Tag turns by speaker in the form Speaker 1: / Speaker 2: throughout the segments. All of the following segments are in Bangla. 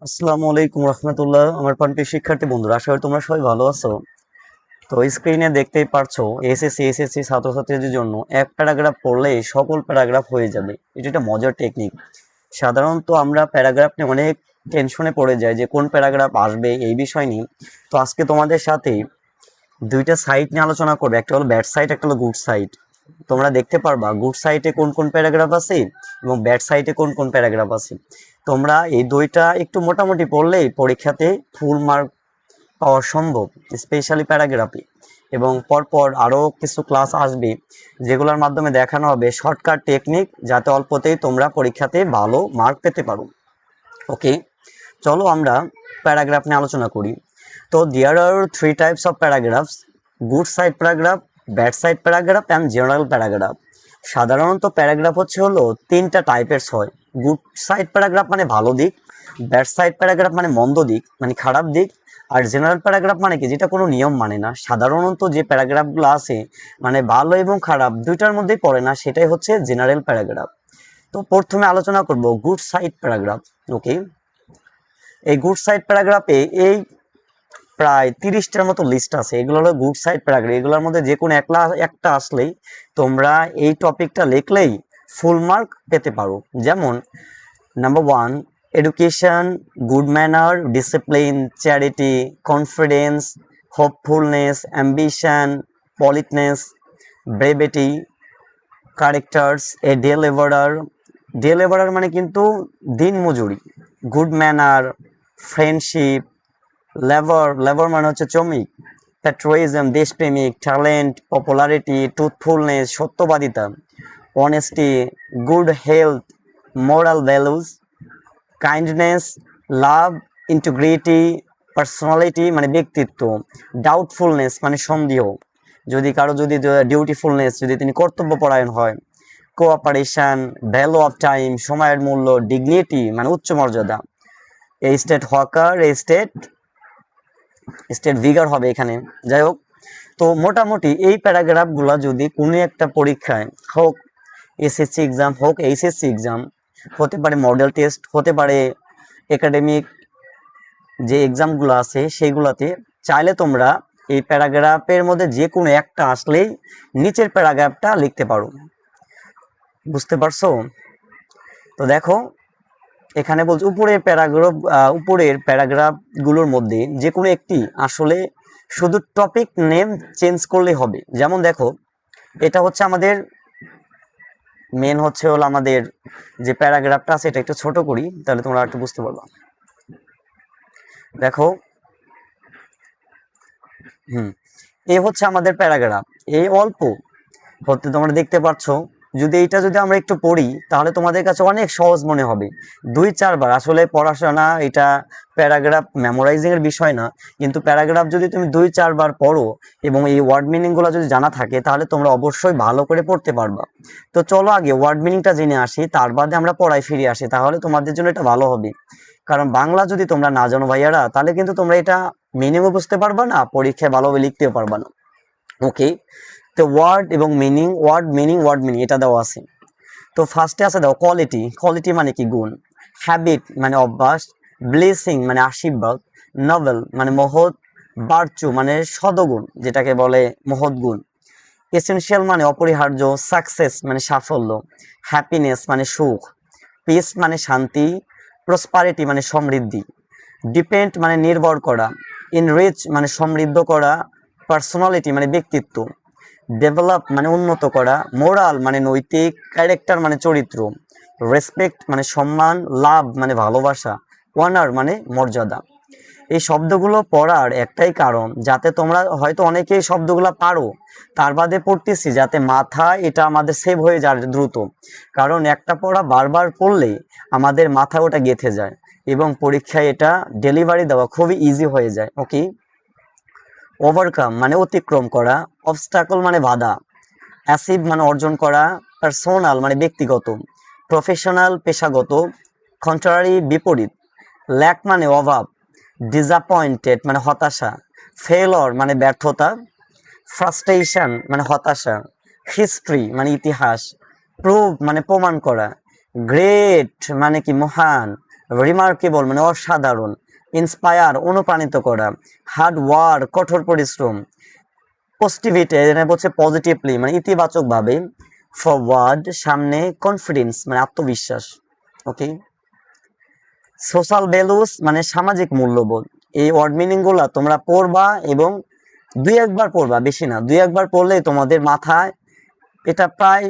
Speaker 1: আসসালামু আলাইকুম রহমতুল্লাহ। আমার প্রান্তিক শিক্ষার্থী বন্ধুরা, আশা করি তোমরা সবাই ভালো আছো। তো স্ক্রিনে দেখতেই পারছো, এসএসসি ছাত্রছাত্রীদের জন্য এক প্যারাগ্রাফ পড়লেই সকল প্যারাগ্রাফ হয়ে যাবে। এটা একটা মজার টেকনিক। সাধারণত আমরা প্যারাগ্রাফ নিয়ে অনেক টেনশনে পড়ে যাই যে কোন প্যারাগ্রাফ আসবে এই বিষয় নিয়ে। তো আজকে তোমাদের সাথে দুইটা সাইট নিয়ে আলোচনা করবে, একটা হলো ব্যাড সাইট, একটা হলো গুড সাইট। তোমরা দেখতে পারবা গুড সাইটে কোন কোন প্যারাগ্রাফ আছে এবং ব্যাড সাইটে কোন কোন প্যারাগ্রাফ আছে। তোমরা এই দুইটা একটু মোটামুটি পড়লেই পরীক্ষাতে ফুল মার্ক পাওয়া সম্ভব, স্পেশালি প্যারাগ্রাফে। এবং পরপর আরও কিছু ক্লাস আসবে যেগুলোর মাধ্যমে দেখানো হবে শর্টকাট টেকনিক, যাতে অল্পতেই তোমরা পরীক্ষাতে ভালো মার্ক পেতে পারো। ওকে, চলো আমরা প্যারাগ্রাফ নিয়ে আলোচনা করি। তো there are three types of paragraphs: good side paragraph, bad side paragraph and general paragraph. সাধারণত প্যারাগ্রাফ হলো তিনটা টাইপের হয়। গুড সাইড প্যারাগ্রাফ মানে ভালো দিক, ব্যাড সাইড প্যারাগ্রাফ মানে মন্দ দিক মানে খারাপ দিক, আর জেনারেল প্যারাগ্রাফ মানে কি, যেটা কোনো নিয়ম মানে না। সাধারণত যে প্যারাগ্রাফগুলো আছে মানে ভালো এবং খারাপ দুইটার মধ্যেই পড়ে না, সেটাই হচ্ছে জেনারেল প্যারাগ্রাফ। তো প্রথমে আলোচনা করব গুড সাইড প্যারাগ্রাফ। ওকে, এই গুড সাইড প্যারাগ্রাফে এই প্রায় 30টার মতো লিস্ট আছে। এগুলো হলো গুড সাইড প্যারাগ্রাফ। এগুলোর মধ্যে যে কোনো একটা আসলেই তোমরা এই টপিকটা লিখলেই ফুল মার্ক পেতে পারো। যেমন number 1, education, good manner, discipline, charity, confidence, হোপফুলনেস, ambition, পলিটনেস, brevity, characters, a day labourer. Day labourer মানে কিন্তু দিন মজুরি। Good manner, friendship, lever, lever মানে হচ্ছে শ্রমিক, প্যাট্রিয়টিজম দেশপ্রেমিক, talent popularity, truthfulness সত্যবাদিতা, honesty, good health moral values, kindness লাভ, ইন্টিগ্রিটি পার্সোনালিটি মানে ব্যক্তিত্ব, ডাউটফুলনেস মানে সন্দেহ, যদি কারো যদি ডিউটিফুলনেস যদি তিনি কর্তব্যপরায়ণ হয়, কোঅপারেশন, ভ্যালু অফ টাইম সময়ের মূল্য, ডিগনিটি মানে উচ্চ মর্যাদা, এই স্টেট হকার, এই স্টেট ভিগার হবে এখানে। যাই হোক, তো মোটামুটি এই প্যারাগ্রাফগুলো যদি কোনো একটা পরীক্ষায় হোক, এসএসসি এক্সাম হোক, এইচএসসি এক্সাম হতে পারে, মডেল টেস্ট হতে পারে, একাডেমিক যে এক্সামগুলো আছে সেইগুলোতে, চাইলে তোমরা এই প্যারাগ্রাফের মধ্যে যে কোনো একটা আসলেই নিচের প্যারাগ্রাফটা লিখতে পারো। বুঝতে পারছো? তো দেখো, এখানে বলছে উপরের প্যারাগ্রাফগুলোর মধ্যে যে কোনো একটি আসলে শুধু টপিক নেম চেঞ্জ করলে হবে। যেমন দেখো, এটা হচ্ছে আমাদের মেন হলো আমাদের যে প্যারাগ্রাফটা আছে, এটা একটু ছোট করি তাহলে তোমরা একটু বুঝতে পারবা। দেখো, এই হচ্ছে আমাদের প্যারাগ্রাফ। এই অল্প হতে তোমরা দেখতে পাচ্ছ, যদি যদি আমরা একটু পড়ি তাহলে তোমাদের কাছে অনেক সহজ মনে হবে। 2-4 বার আসলে পড়াশোনা, এটা প্যারাগ্রাফ মেমোরাইজিং এর বিষয় না, কিন্তু প্যারাগ্রাফ যদি তুমি 2-4 বার পড়ো এবং এই ওয়ার্ড মিনিং গুলো যদি জানা থাকে তাহলে তোমরা অবশ্যই ভালো করে পড়তে পারবা। তো চলো আগে ওয়ার্ড মিনিংটা জেনে আসি, তার বাদে আমরা পড়ায় ফিরে আসি, তাহলে তোমাদের জন্য এটা ভালো হবে। কারণ বাংলা যদি তোমরা না জানো ভাইয়ারা, তাহলে কিন্তু তোমরা এটা মিনিংও বুঝতে পারবা না, পরীক্ষায় ভালোভাবে লিখতেও পারবা না। ওকে, তো ওয়ার্ড এবং মিনিং, ওয়ার্ড মিনিং এটা দেওয়া আছে। তো ফার্স্টে আছে দাও কোয়ালিটি। কোয়ালিটি মানে কি, গুণ। হ্যাবিট মানে অভ্যাস। ব্লেসিং মানে আশীর্বাদ। নভেল মানে মহৎ। বার্চু মানে সদগুণ, যেটাকে বলে মহৎ গুণ। এসেনশিয়াল মানে অপরিহার্য। সাকসেস মানে সাফল্য। হ্যাপিনেস মানে সুখ। পিস মানে শান্তি। প্রসপারিটি মানে সমৃদ্ধি। ডিপেন্ড মানে নির্ভর করা। ইনরিচ মানে সমৃদ্ধ করা। পার্সোনালিটি মানে ব্যক্তিত্ব। ডেভেলপ মানে উন্নত করা। মোরাল মানে নৈতিক। ক্যারেক্টার মানে চরিত্র। রেসপেক্ট মানে সম্মান। লাভ মানে ভালোবাসা। অনার মানে মর্যাদা। এই শব্দগুলো পড়ার একটাই কারণ, যাতে তোমরা হয়তো অনেকেই শব্দগুলো পারো, তার বাদে পড়তেছি যাতে মাথায় এটা আমাদের সেভ হয়ে যায় দ্রুত। কারণ একটা পড়া বারবার পড়লে আমাদের মাথায় ওটা গেঁথে যায় এবং পরীক্ষায় এটা ডেলিভারি দেওয়া খুবই ইজি হয়ে যায়। ওকে, ওভারকাম মানে অতিক্রম করা। অবস্টাকল মানে বাধা। অ্যাচিভ মানে অর্জন করা। পার্সোনাল মানে ব্যক্তিগত। প্রফেশনাল পেশাগত। কন্ট্রারি বিপরীত। ল্যাক মানে অভাব। ডিসঅ্যাপয়েন্টেড মানে হতাশা। ফেলর মানে ব্যর্থতা। ফ্রাস্ট্রেশন মানে হতাশা। হিস্ট্রি মানে ইতিহাস। প্রুভ মানে প্রমাণ করা। গ্রেট মানে কি, মহান। রিমার্কেবল মানে অসাধারণ, ইন্সপায়ার অনুপ্রাণিত করা, হার্ড ওয়ার্ক কঠোর পরিশ্রম, পজিটিভিটি এটা বলছে পজিটিভলি মানে ইতিবাচক ভাবে, ফরওয়ার্ড সামনে, কনফিডেন্স মানে আত্মবিশ্বাস। ওকে, সোশ্যাল ভ্যালুস মানে সামাজিক মূল্যবোধ। এই ওয়ার্ড মিনিং গুলা তোমরা পড়বা এবং দুই একবার পড়বা, বেশি না, দুই একবার পড়লেই তোমাদের মাথায় এটা প্রায়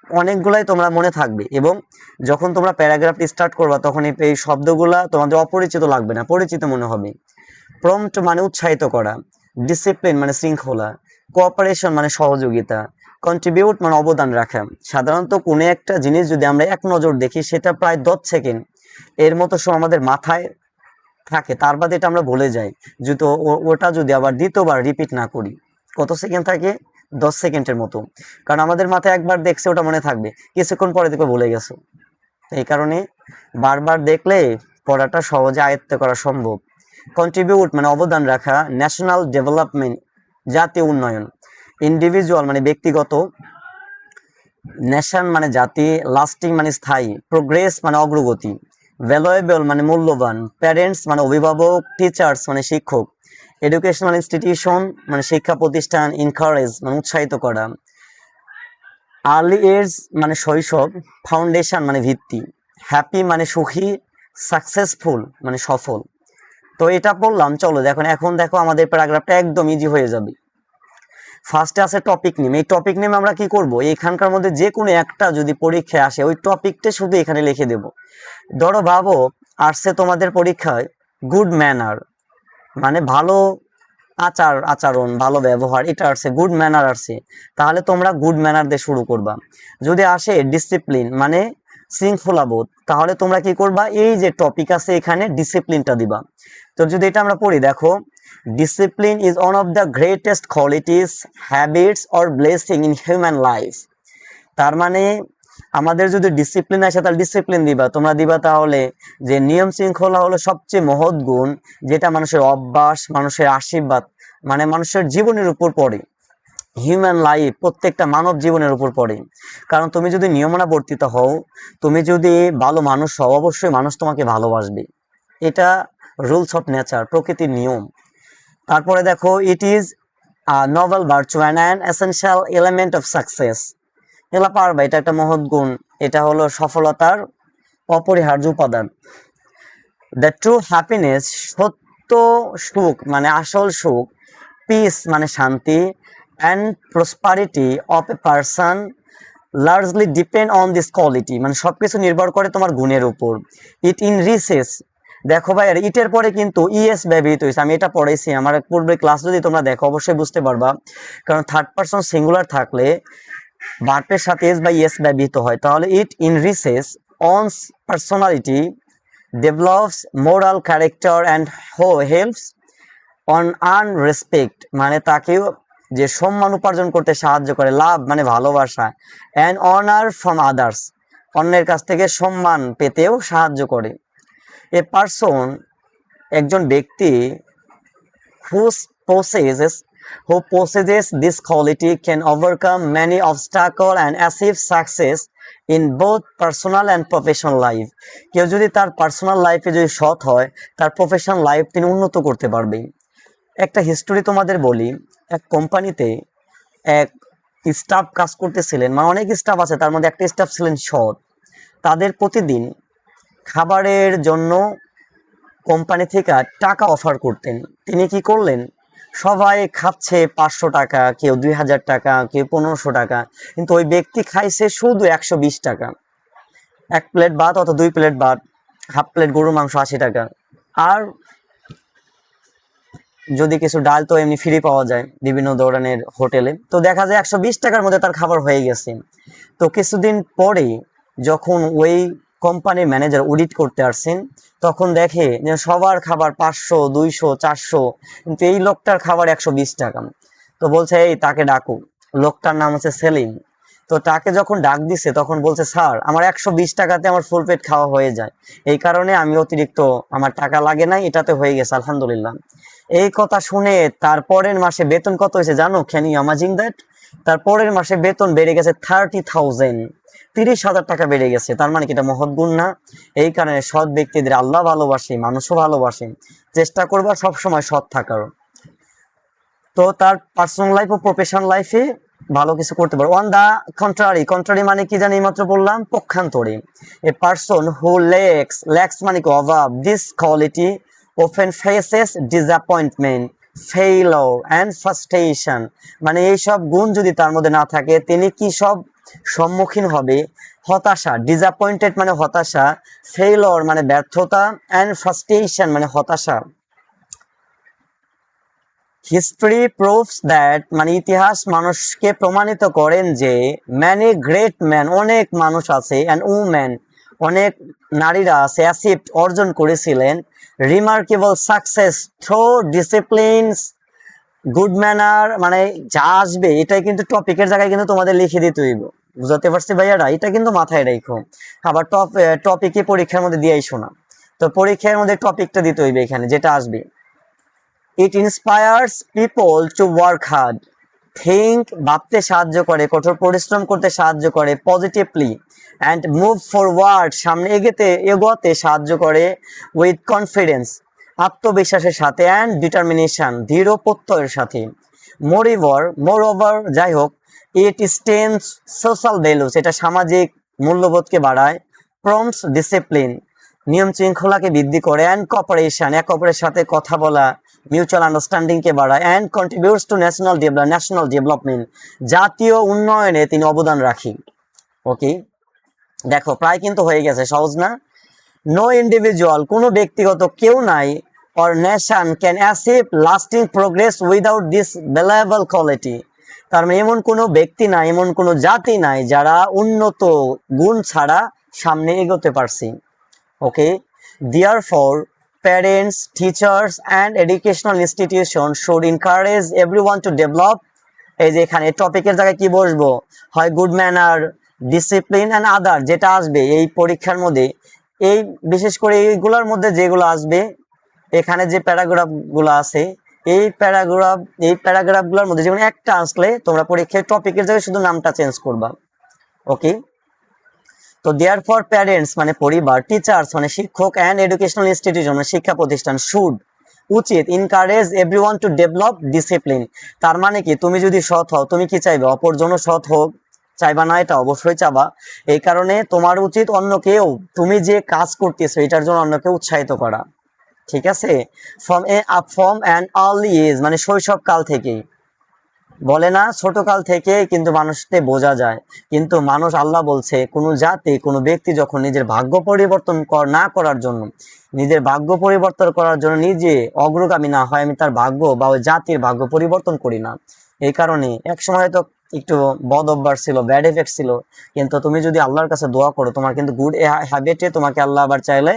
Speaker 1: অনেকগুলাই তোমরা মনে থাকবে। এবং যখন তোমরা প্যারাগ্রাফ স্টার্ট করবা তখন এই শব্দগুলা তোমাদের অপরিচিত লাগবে না, পরিচিত মনে হবে। প্রম্পট মানে উৎসাহিত করা, ডিসিপ্লিন মানে শৃঙ্খলা, কোঅপারেশন মানে সহযোগিতা, কন্ট্রিবিউট মানে অবদান রাখা। সাধারণত কোনো একটা জিনিস যদি আমরা এক নজর দেখি সেটা প্রায় 10 সেকেন্ড এর মতো সময় আমাদের মাথায় থাকে, তার বাদে এটা আমরা ভুলে যাই। যদি ওটা যদি আবার দ্বিতীয়বার রিপিট না করি, কত সেকেন্ড থাকে? 10 সেকেন্ডের মতো। কারণ আমাদের মাথায় একবার দেখছে ওটা মনে থাকবে, কিছুক্ষণ পরে দেখবে ভুলে গেছো। এই কারণে বারবার দেখলে পড়াটা সহজে আয়ত্ত করা সম্ভব। কন্ট্রিবিউট মানে অবদান রাখা, ন্যাশনাল ডেভেলপমেন্ট জাতীয় উন্নয়ন, ইন্ডিভিজুয়াল মানে ব্যক্তিগত, নেশন মানে জাতি, লাস্টিং মানে স্থায়ী, প্রোগ্রেস মানে অগ্রগতি, ভ্যালুয়েবল মানে মূল্যবান, প্যারেন্টস মানে অভিভাবক, টিচার্স মানে শিক্ষক, এডুকেশনাল ইনস্টিটিউশন মানে শিক্ষা প্রতিষ্ঠান, ইনকারেজ মানে উৎসাহিত করা, আর্লি এজ মানে শৈশব, ফাউন্ডেশন মানে ভিত্তি, হ্যাপি মানে সুখী, সাকসেসফুল মানে সফল। তো এটা বললাম, চলো এখন দেখো আমাদের প্যারাগ্রাফটা একদম ইজি হয়ে যাবে। ফার্স্টে আছে টপিক নেম। এই টপিক নেম আমরা কি করব, এখানকার মধ্যে যে কোনো একটা যদি পরীক্ষায় আসে ওই টপিকটা শুধু এখানে লিখে দেব। ধরো ভাবো আসছে তোমাদের পরীক্ষায় গুড ম্যানার মানে ভালো আচরণ, ভালো ব্যবহার, এটা আসছে গুড ম্যানার আসছে, তাহলে তোমরা গুড ম্যানার দিয়ে শুরু করবা। যদি আসে ডিসিপ্লিন মানে শৃঙ্খলাবোধ, তাহলে তোমরা কি করবা, এই যে টপিক আছে এখানে ডিসিপ্লিনটা দিবা। তো যদি এটা আমরা পড়ি, দেখো discipline is one of the greatest qualities, habits or blessing in human life. তার মানে আমাদের যদি ডিসিপ্লিন আসে তাহলে ডিসিপ্লিন দিবা, তোমরা দিবা তাহলে যে নিয়ম শৃঙ্খলা হলো সবচেয়ে মহৎ গুণ, যেটা মানুষের অভ্যাস, মানুষের আশীর্বাদ মানে মানুষের জীবনের উপর পড়ে। হিউম্যান লাইফ প্রত্যেকটা মানব জীবনের উপর পড়ে। কারণ তুমি যদি নিয়মানুবর্তিত হও, তুমি যদি ভালো মানুষ হও, অবশ্যই মানুষ তোমাকে ভালোবাসবে। এটা রুলস অফ নেচার, প্রকৃতির নিয়ম। তারপরে দেখো it is Nobel virtue and an essential element of success. এগুলা পারবা, এটা একটা মহৎ গুণ, এটা হলো সফলতার অপরিহার্য উপাদান। দ্য ট্রু হ্যাপিনেস সত্য সুখ মানে আসল সুখ, পিস মানে শান্তি, and prosperity of a person largely depend on this quality মানে সবকিছু নির্ভর করে তোমার গুণের উপর। ইট ইন রিসেস, দেখো ভাই ইটের পরে কিন্তু ইএস ব্যবহৃত হয়েছে, আমি এটা পড়াইছি আমার পূর্বে ক্লাস, যদি তোমরা দেখো অবশ্যই বুঝতে পারবা। কারণ থার্ড পারসন সিঙ্গুলার থাকলে ভার্বের সাথে এস বা ইএস ব্যবহৃত হয়। তাহলে it enriches one's personality, develops moral character and helps one earn respect মানে তাকেও যে সম্মান উপার্জন করতে সাহায্য করে, লাভ মানে ভালোবাসা, অ্যান্ড অনার ফ্রম আদার্স অন্যের কাছ থেকে সম্মান পেতেও সাহায্য করে। এ পারসন একজন ব্যক্তি who possesses this quality can overcome many obstacles and achieve success in both personal and professional life. কেউ যদি তার পার্সোনাল লাইফে যদি সৎ হয়, তার প্রফেশনাল লাইফ তিনি উন্নত করতে পারবে। একটা হিস্টোরি তোমাদের বলি, এক কোম্পানিতে এক স্টাফ কাজ করতেছিলেন, মানে অনেক স্টাফ আছে তার মধ্যে একটা স্টাফ ছিলেন সৎ। তাদের প্রতিদিন খাবারের জন্য কোম্পানি থেকে টাকা অফার করতেন। তিনি কি করলেন, সবাই খাচ্ছে 500 টাকা, কেউ 2000 টাকা, কেউ 1500 টাকা, কিন্তু ওই ব্যক্তি খাইছে শুধু 120 টাকা। এক প্লেট ভাত অথবা 2 প্লেট ভাত, হাফ প্লেট গরুর মাংস 80 টাকা, আর যদি কিছু ডাল তো এমনি ফ্রি পাওয়া যায় বিভিন্ন ধরনের হোটেলে। তো দেখা যায় 120 টাকার মধ্যে তার খাবার হয়ে গেছে। তো কিছুদিন পরে যখন ওই কোম্পানির ম্যানেজার অডিট করতে আসছেন, তখন দেখে যে সবার খাবার 500, 200, 400, কিন্তু এই লোকটার খাবার 120 টাকা। তো বলছে এই তাকে ডাকো। লোকটার নাম হচ্ছে সেলিম। তো তাকে যখন ডাক দিছে তখন বলছে, স্যার আমার 120 টাকাতে আমার ফুল পেট খাওয়া হয়ে যায়, এই কারণে আমি অতিরিক্ত আমার টাকা লাগে নাই, এটাতে হয়ে গেছে আলহামদুলিল্লাহ। এই কথা শুনে তার পরের মাসে বেতন কত হয়েছে জানো? Can you imagine that? তার পরের মাসে বেতন বেড়ে গেছে 30,000, 30,000 টাকা বেড়ে গেছে। তার মানে কি এটা মহৎ গুণ না? এই কারণে সৎ ব্যক্তিদের আল্লাহ ভালোবাসে, মানুষও ভালোবাসে। চেষ্টা করবা সবসময় সৎ থাকার। তো তার পার্সোনাল লাইফ ও প্রফেশনাল লাইফে ভালো কিছু করতে পারো। অন দা কন্ট্রারি, কন্ট্রারি মানে কি জানি মাত্র বললাম, পক্ষান্তরে। এ পার্সন হু ল্যাক্স মানে কি অভাব this quality often faces disappointment, failure and frustration, মানে এইসব গুণ যদি তার মধ্যে না থাকে তিনি কি সব সম্মুখীন হবে? হতাশা, ডিসঅ্যাপয়েন্টেড মানে হতাশা, ফেইলর মানে ব্যর্থতা, অ্যান্ড ফ্রাস্ট্রেশন মানে হতাশা। হিস্ট্রি প্রুভস দ্যাট মানে ইতিহাস মানুষকে প্রমাণিত করেন যে ম্যানি গ্রেট ম্যান, অনেক মানুষ আছে, অ্যান্ড উম্যান অনেক নারীরা আছে, অ্যাচিভড অর্জন করেছিলেন remarkable success through disciplines good manner, মানে যা আসবে এটাই কিন্তু টপিকের জায়গায় কিন্তু তোমাদের লিখে দিতে হইব। বুঝতে পারছি ভাইয়ারা? এটা কিন্তু মাথায় রাখো। আবার টপিকে পরীক্ষার মধ্যে দিয়ে আইসো না, তো পরীক্ষার মধ্যে টপিকটা দিতে হইবে এখানে যেটা আসবে। It inspires people to work hard, think ভাবতে সাহায্য করে, কঠোর পরিশ্রম করতে সাহায্য করে, পজিটিভলি অ্যান্ড মুভ ফরওয়ার্ড সামনে এগোতে সাহায্য করে, উইথ কনফিডেন্স আত্মবিশ্বাসের সাথে, অ্যান্ড ডিটারমিনেশন দৃঢ় প্রত্যয়ের সাথে। মোর ওভার যাই হোক, ইট স্টেন্স সোশ্যাল ভ্যালুস, এটা সামাজিক মূল্যবোধকে বাড়ায়, প্রমস ডিসিপ্লিন নিয়ম শৃঙ্খলাকে বৃদ্ধি করে, অ্যান্ড কপারেশন একে অপরের সাথে কথা বলা মিউচুয়াল আন্ডারস্ট্যান্ডিংকে বাড়ায়, and contributes two national development জাতীয় উন্নয়নে তিনি অবদান রাখি। ওকে, দেখো প্রায় কিন্তু হয়ে গেছে, সহজ না? নো ইন্ডিভিজুয়াল, কোনো ব্যক্তিগত কেউ নাই, or nation can achieve lasting progress without this valuable quality, তার মানে এমন কোনো ব্যক্তি নাই, এমন কোনো জাতি নাই যারা উন্নত গুণ ছাড়া সামনে এগোতে পারছি। ওকে, therefore parents, teachers and educational institutions should encourage everyone to develop, এই যে এখানে টপিকের জায়গায় কি বসবো, হয় good manner, discipline and other, যেটা আসবে এই পরীক্ষার মধ্যে, এই বিশেষ করে এইগুলোর মধ্যে যেগুলো আসবে এখানে যে প্যারাগ্রাফগুলো আছে, এই প্যারাগ্রাফগুলোর মধ্যে যেমন একটা আসলে তোমরা পরীক্ষায় টপিকের জায়গায় শুধু নামটা চেঞ্জ করবা। ওকে, তো দেয়ার ফর প্যারেন্টস মানে পরিবার, টিচার্স মানে শিক্ষক, অ্যান্ড এডুকেশনাল ইনস্টিটিউশন মানে শিক্ষা প্রতিষ্ঠান, শুড উচিত, encourage everyone to develop discipline, তার মানে কি তুমি যদি সৎ হও তুমি কি চাইবে? অপরজনও সৎ হোক, চাইবা না? এটা অবশ্যই চাবা। এই কারণে তোমার উচিত অন্যকেও তুমি যে কাজ করতেছো এটার জন্য অন্যকে উৎসাহিত করা। ঠিক আছে? ফ্রম অ্যান আর্লি এজ মানে শৈশব কাল থেকেই, বলে না ছোটকাল থেকে কিন্তু মানুষকে বোঝা যায়, কিন্তু মানুষ, আল্লাহ বলছে কোনো জাতি কোনো ব্যক্তি যখন নিজের ভাগ্য পরিবর্তন না করার জন্য, নিজের ভাগ্য পরিবর্তন করার জন্য নিজে অগ্রগামী না হয়, আমি তার ভাগ্য বা ওই জাতির ভাগ্য পরিবর্তন করি না। এই কারণে এক সময় তো একটু বদ অভ্যাস ছিল, ব্যাড এফেক্ট ছিল, কিন্তু তুমি যদি আল্লাহর কাছে দোয়া করো তোমার কিন্তু গুড হ্যাবিটে তোমাকে আল্লাহ আবার চাইলে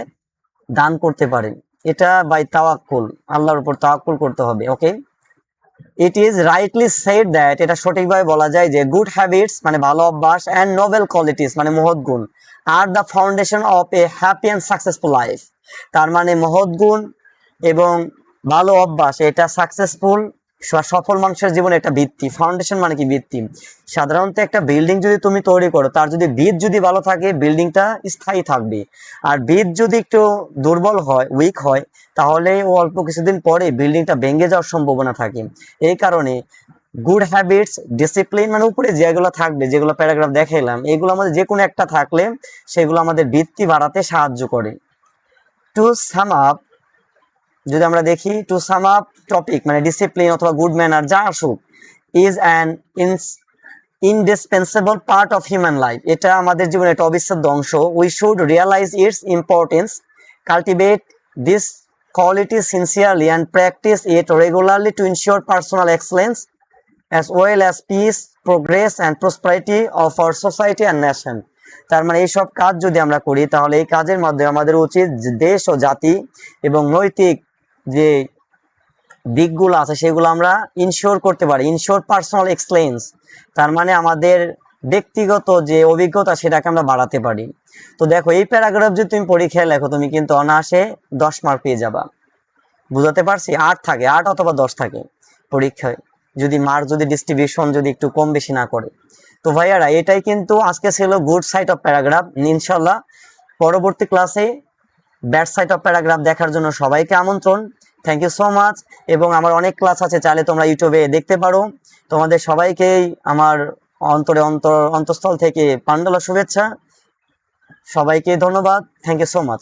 Speaker 1: দান করতে পারে। এটা বাই তাওয়াক্কুল, আল্লাহর উপর তাওয়াক্কুল করতে হবে। Okay, it is rightly said that, এটা সঠিকভাবে বলা যায় যে গুড হ্যাবিটস মানে ভালো অভ্যাস, অ্যান্ড নোবেল কোয়ালিটিস মানে মহৎ গুণ, are the foundation of A happy and successful life, তার মানে মহৎ গুণ এবং ভালো অভ্যাস এটা সাকসেসফুল সফল মানুষের জীবনে একটা ভিত্তি। ফাউন্ডেশন মানে কি? ভিত্তি। সাধারণত একটা বিল্ডিং যদি তুমি তৈরি করো তার যদি ভিত যদি ভালো থাকে বিল্ডিংটা স্থায়ী থাকবে, আর ভিত যদি একটু দুর্বল হয়, উইক হয়, তাহলে ও অল্প কিছুদিন পরে বিল্ডিংটা ভেঙে যাওয়ার সম্ভাবনা থাকে। এই কারণে গুড হ্যাবিটস, ডিসিপ্লিন মানে উপরে যেগুলো থাকবে, যেগুলো প্যারাগ্রাফ দেখাইলাম, এগুলো আমাদের যে কোনো একটা থাকলে সেগুলো আমাদের ভিত্তি বাড়াতে সাহায্য করে। টু সাম আপ, যদি আমরা দেখি টু সাম আপ টপিক মানে ডিসিপ্লিন অথবা গুড ম্যানার যা আসুক, is an indispensable part of human life, এটা আমাদের জীবনের একটা অবিচ্ছেদ্য অংশ। We should realise its importance, cultivate this quality sincerely and practice it regularly to ensure personal excellence as well as peace, progress and prosperity of our society and nation. তার মানে এইসব কাজ যদি আমরা করি তাহলে এই কাজের মাধ্যমে আমাদের উচিত দেশ ও জাতি এবং নৈতিক যে দিকগুলো আছে সেগুলো আমরা ইনশিওর করতে পারি। ইনশিওর পার্সোনাল এক্সেলেন্স তার মানে আমাদের ব্যক্তিগত যে অভিজ্ঞতা সেটাকে আমরা বাড়াতে পারি। তো দেখো এই প্যারাগ্রাফ যদি তুমি পরীক্ষায় লেখো তুমি কিন্তু অনায়াসে 10 মার্ক পেয়ে যাবা। বুঝাতে পারছি? 8 থাকে, 8 অথবা 10 থাকে পরীক্ষায়, যদি মার্ক যদি ডিস্ট্রিবিউশন যদি একটু কম বেশি না করে। তো ভাইয়ারা এটাই কিন্তু আজকে ছিল গুড সাইড অফ প্যারাগ্রাফ। ইনশাল্লাহ পরবর্তী ক্লাসে ব্যাড সাইড অফ প্যারাগ্রাফ দেখার জন্য সবাইকে আমন্ত্রণ। Thank you so much. এবং আমার অনেক ক্লাস আছে, চাইলে তোমরা ইউটিউবে দেখতে পারো। তোমাদের সবাইকেই আমার অন্তঃস্থল থেকে পান্ডালা শুভেচ্ছা। সবাইকে ধন্যবাদ। Thank you so much.